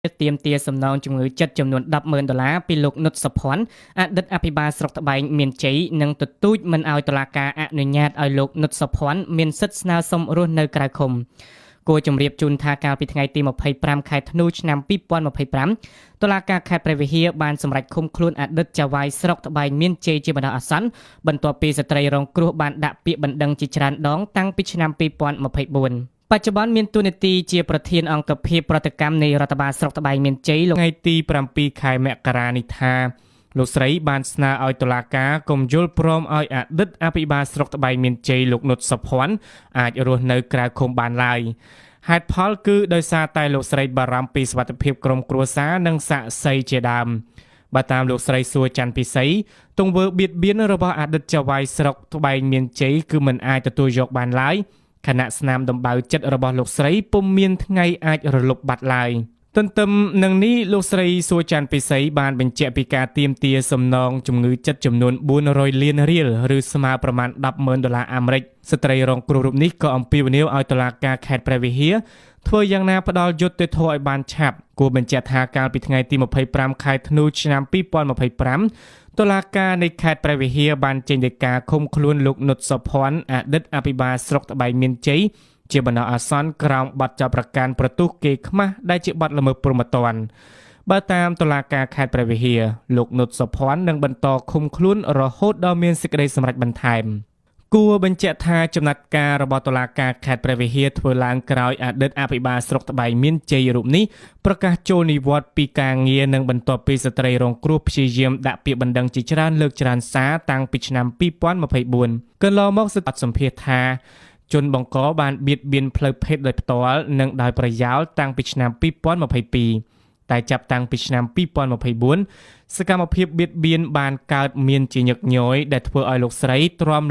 เตรียมเตียสำนองជំងឺចិត្តចំនួន$10,000ពីលោកនុតសុភ័ណ្ឌអតីតអភិបាលស្រុកត្បែងមានជ័យនិងទទូចមិនឲ្យតុលាការអនុញ្ញាតឲ្យលោកនុតសុភ័ណ្ឌមានសិទ្ធិស្នើសុំរស់នៅក្រៅឃុំគួរជម្រាបជូនថាកាលពីថ្ងៃទី25ខែធ្នូឆ្នាំ2025តុលាការខេត្តព្រះវិហារបានសម្រេចឃុំខ្លួនអតីតចៅហ្វាយស្រុកត្បែងមានជ័យជាបណ្ដោះអាសន្នបន្ទាប់ពីស្ត្រីរងគ្រោះបានដាក់ពាក្យបណ្ដឹងជាច្រើនដងតាំងពីឆ្នាំ2024បច្ចុប្បន្នមានតួនាទីជាប្រធានអង្គភិបប្រតិកម្មនៃរដ្ឋបាលស្រុកត្បែងមានជ័យថ្ងៃទី7ខែមករានេះថាលោកស្រីបានស្នើឲ្យតុលាការកុំយល់ព្រមឲ្យអតីតអភិបាលស្រុកត្បែងមានជ័យលោកនុតសុភ័ណ្ឌអាចរស់នៅក្រៅឃុំបានឡើយហេតុផលគឺដោយសារតែលោកស្រីបារម្ភពីសុវត្ថិភាពក្រុមគ្រួសារនិងសាក្សីជាដើមបើតាមលោកស្រីសួរច័ន្ទពិសីទង្វើបៀតបៀនរបស់អតីតចៅហ្វាយស្រុកត្បែងមានជ័យគឺមិនអាចទទួលយកបានឡើយខណៈស្នាមដំបៅចិត្តរបស់លោកស្រីពុំមានថ្ងៃអាចរលុបបាត់ឡើយទន្ទឹមនឹងនេះលោកស្រីសួរច័ន្ទពិសីបានបញ្ជាក់ពីការទាមទារសំណងជំងឺចិត្តចំនួន$400លានឬស្មើប្រមាណ$10,000អាមេរិកស្ត្រីរងគ្រោះរូបនេះក៏អំពាវនាវឲ្យតុលាការខេត្តព្រះវិហារធ្វើយ៉ាងណាផ្ដល់យុត្តិធម៌ឲ្យបានឆាប់គួរបញ្ជាក់ថាកាលពីថ្ងៃទី25ខែធ្នូឆ្នាំ2025តុលាការនៃខេត្តព្រះវិហារបានចេញដីកាឃុំខ្លួនលោកនុតសុភ័ណ្ឌអតីតអភិបាលស្រុកត្បែងមានជ័យជាបណ្ដោះអាសន្នក្រោមបទចោទប្រកាន់ប្រទុះគេខ្មាស់ដែលជាបទល្មើសព្រហ្មទណ្ឌបើតាមតុលាការខេត្តព្រះវិហារលោកនុតសុភ័ណ្ឌនឹងបន្តឃុំខ្លួនរហូតដល់មានសេចក្តីសម្រេចបន្ថែមគួរបញ្ជាក់ថាចំណាត់ការរបស់តុលាការខេត្តព្រះវិហារធ្វើឡើងក្រោយអតីតអភិបាលស្រុកត្បែងមានជ័យរូបនេះប្រកាសចូលនិវត្តន៍ពីការងារនិងបន្ទាប់ពីស្ត្រីរងគ្រោះព្យាយាមដាក់ពាក្យបណ្ដឹងជាច្រើនលើកច្រើនសារតាំងពីឆ្នាំ2024កន្លងមកសិទ្ធិសម្ភាសថាជនបង្កបានបៀតបៀនផ្លូវភេទដោយផ្ទាល់និងដោយប្រយោលតាំងពីឆ្នាំ2022តែចាប់តាំងពីឆ្នាំ2024សកម្មភាពបៀតបៀនបានកើតមានជាញឹកញយដែលធ្វើឲ្យលោកស្រីទ្រាំ